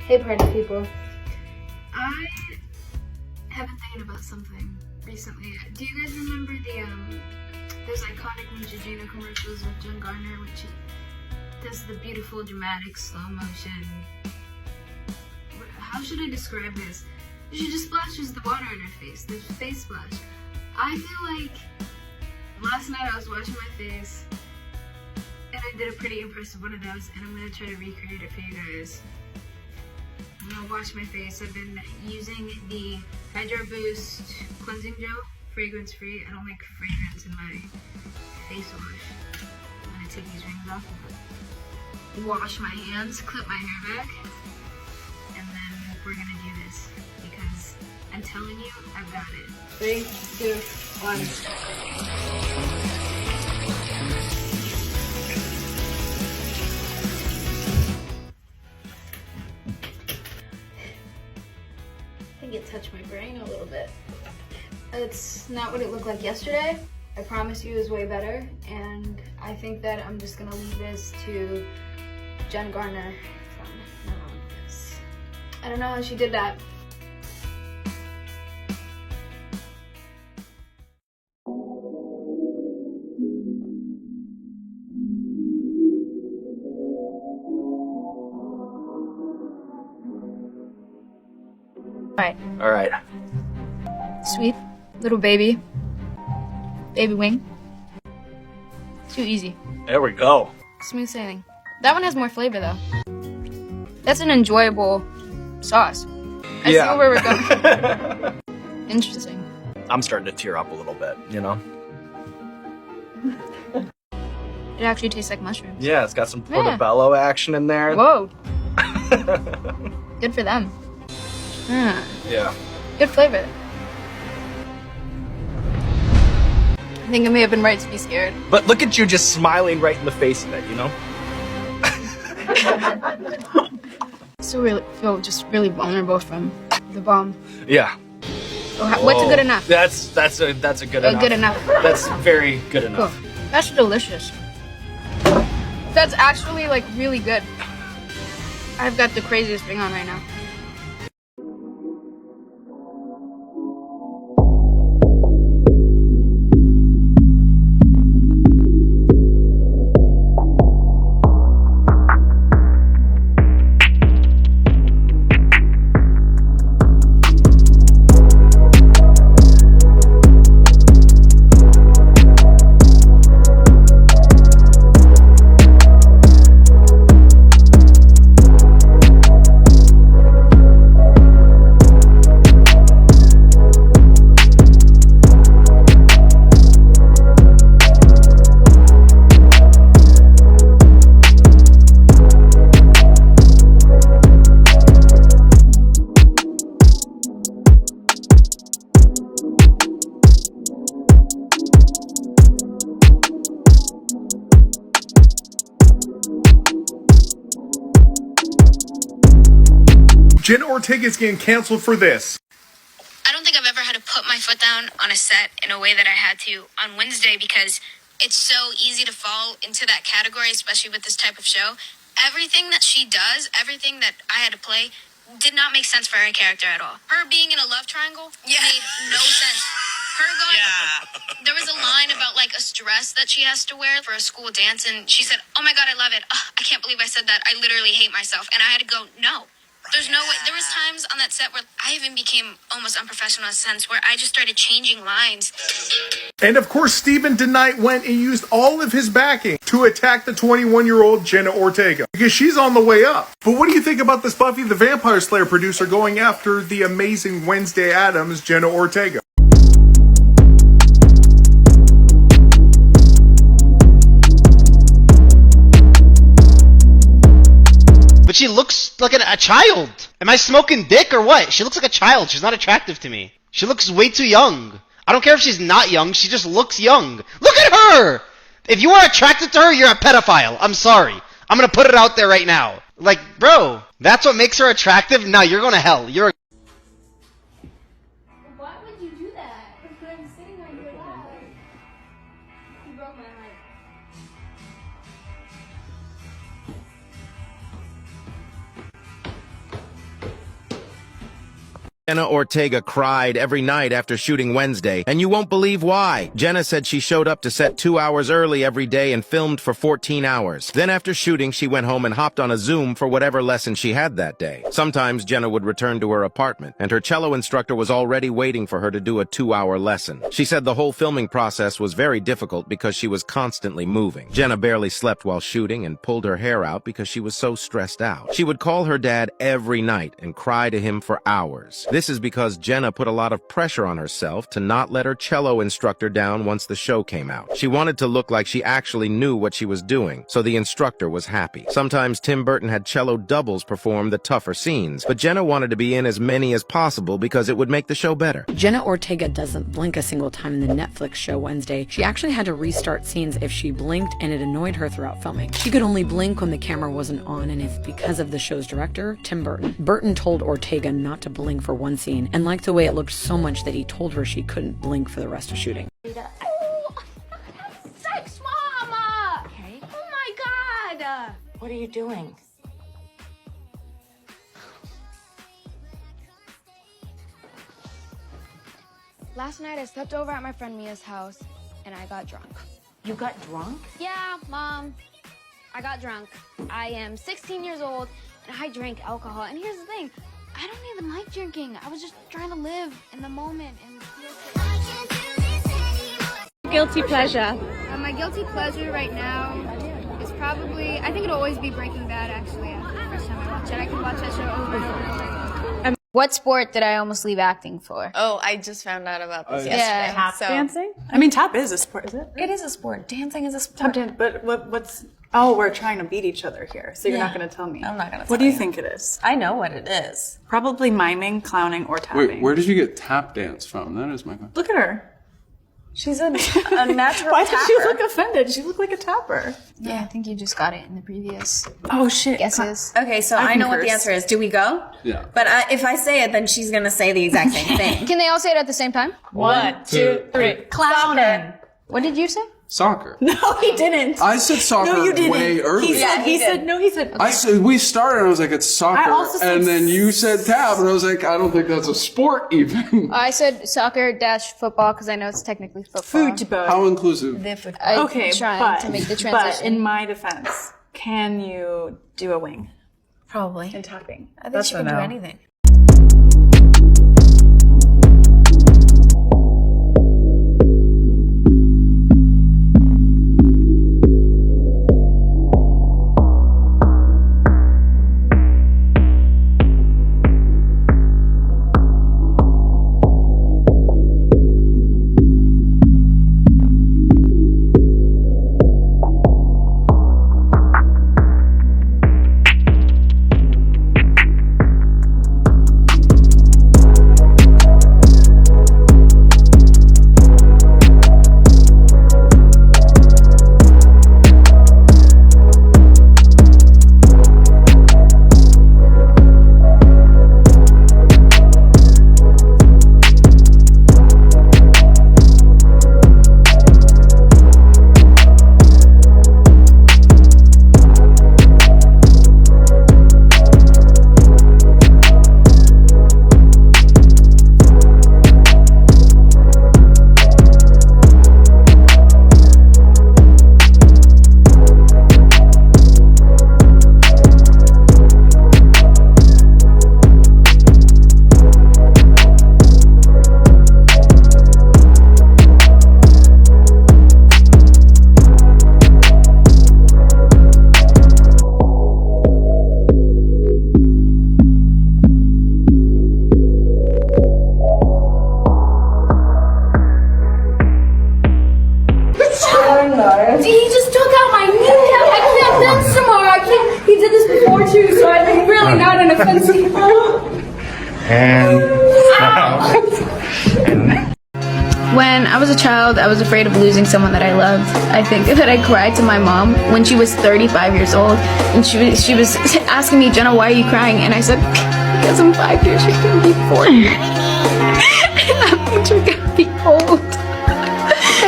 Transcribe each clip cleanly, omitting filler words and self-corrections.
Hey party people. I have been thinking about something recently. Do you guys remember those iconic Neutrogena commercials with Jen Garner, which does the beautiful dramatic slow motion? How should I describe this? She just splashes the water on her face, the face splash. I feel like last night I was washing my face and I did a pretty impressive one of those, and I'm gonna try to recreate it for you guys. I'm gonna wash my face. I've been using the Hydro Boost cleansing gel, fragrance free. I don't like fragrance in my face wash. I'm gonna take these rings off, wash my hands, clip my hair back, and then we're gonna do this because I'm telling you, I've got it. 3, 2, 1. I think it touched my brain a little bit. It's not what it looked like yesterday. I promise you it was way better, and I think that I'm just gonna leave this to Jen Garner from now on, because I don't know how she did that. All right. Sweet little baby wing. Too easy. There we go. Smooth sailing. That one has more flavor though. That's an enjoyable sauce. I see where we're going. Interesting. I'm starting to tear up a little bit, you know? It actually tastes like mushrooms. Yeah, it's got some portobello action in there. Whoa. Good for them. Yeah. Good flavor. I think I may have been right to be scared. But look at you just smiling right in the face of it, you know? Still really feel just really vulnerable from the bomb. Yeah. What's a good enough? That's a good enough. Good enough. That's very good enough. Cool. That's delicious. That's actually like really good. I've got the craziest thing on right now. Jenna Ortega is getting canceled for this. I don't think I've ever had to put my foot down on a set in a way that I had to on Wednesday, because it's so easy to fall into that category, especially with this type of show. Everything that she does, everything that I had to play, did not make sense for her character at all. Her being in a love triangle made no sense. Her going, there was a line about like a dress that she has to wear for a school dance, and she said, "Oh my God, I love it. Ugh, I can't believe I said that. I literally hate myself." And I had to go, no. There's no way. There was times on that set where I even became almost unprofessional in a sense, where I just started changing lines. And of course, Stephen DeKnight went and used all of his backing to attack the 21-year-old Jenna Ortega, because she's on the way up. But what do you think about this Buffy the Vampire Slayer producer going after the amazing Wednesday Addams, Jenna Ortega? But she looks like a child. Am I smoking dick or what? She looks like a child. She's not attractive to me. She looks way too young. I don't care if she's not young. She just looks young. Look at her! If you are attracted to her, you're a pedophile. I'm sorry. I'm gonna put it out there right now. Like, bro, that's what makes her attractive? No, you're going to hell. You're a... Why would you do that? I'm sitting on your lap. You broke my heart. Jenna Ortega cried every night after shooting Wednesday, and you won't believe why. Jenna said she showed up to set 2 hours early every day and filmed for 14 hours. Then after shooting, she went home and hopped on a Zoom for whatever lesson she had that day. Sometimes Jenna would return to her apartment, and her cello instructor was already waiting for her to do a 2-hour lesson. She said the whole filming process was very difficult because she was constantly moving. Jenna barely slept while shooting and pulled her hair out because she was so stressed out. She would call her dad every night and cry to him for hours. This is because Jenna put a lot of pressure on herself to not let her cello instructor down once the show came out. She wanted to look like she actually knew what she was doing, so the instructor was happy. Sometimes Tim Burton had cello doubles perform the tougher scenes, but Jenna wanted to be in as many as possible because it would make the show better. Jenna Ortega doesn't blink a single time in the Netflix show Wednesday. She actually had to restart scenes if she blinked, and it annoyed her throughout filming. She could only blink when the camera wasn't on, and if because of the show's director, Tim Burton. Burton told Ortega not to blink for one scene and liked the way it looked so much that he told her she couldn't blink for the rest of shooting. Oh, sex, Mama! Okay. Oh my God! What are you doing? Last night I slept over at my friend Mia's house and I got drunk. You got drunk? Yeah, Mom. I got drunk. I am 16 years old and I drank alcohol. And here's the thing. I don't even like drinking. I was just trying to live in the moment and feel Guilty pleasure. My guilty pleasure right now is probably, I think it'll always be Breaking Bad, actually. The first time I watch it, I can watch that show over and over and over. What sport did I almost leave acting for? Oh, I just found out about this yesterday. Yeah. Tap So- dancing? I mean, tap is a sport, is it? It is a sport. Dancing is a Tap sport. dance, but what's... Oh, we're trying to beat each other here, so you're not going to tell me. I'm not going to tell you. What do you think it is? I know what it is. Probably miming, clowning, or tapping. Wait, where did you get tap dance from? That is my question. Look at her. She's a natural Why tapper. did she look offended? She looked like a tapper. Yeah, I think you just got it in the previous Oh, shit. guesses. Okay, so I know what the curse. answer is. Do we go? Yeah. But if I say it, then she's going to say the exact same thing. Can they all say it at the same time? 1, 2, 3. Clowning. What did you say? Soccer. No, he didn't. I said soccer No, you didn't. way early. He said, he said. I said, we started and I was like, it's soccer. I also said and then you said tap and I was like, I don't think that's a sport even. I said soccer - football because I know it's technically football. Football. How inclusive? I'm Okay, trying to make the but transition. in my defense, can you do a wing Probably. and tapping? I think she can do anything. He just took out my kneecap. I can't fence tomorrow. I can't. He did this before too, so I'm really not an offensive. When I was a child, I was afraid of losing someone that I loved. I think that I cried to my mom when she was 35 years old, and she was asking me, Jenna, why are you crying? And I said, because in 5 years you're gonna be 40, and that means you're gonna be old.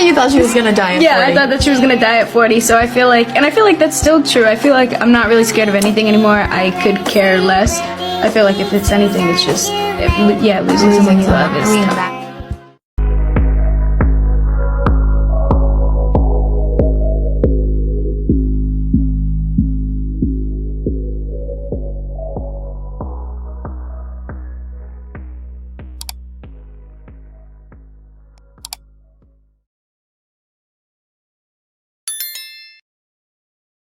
You thought she was gonna die at 40. Yeah, I thought that she was gonna die at 40. So I feel like that's still true. I feel like I'm not really scared of anything anymore. I could care less. I feel like if it's anything, it's just yeah, losing someone you love is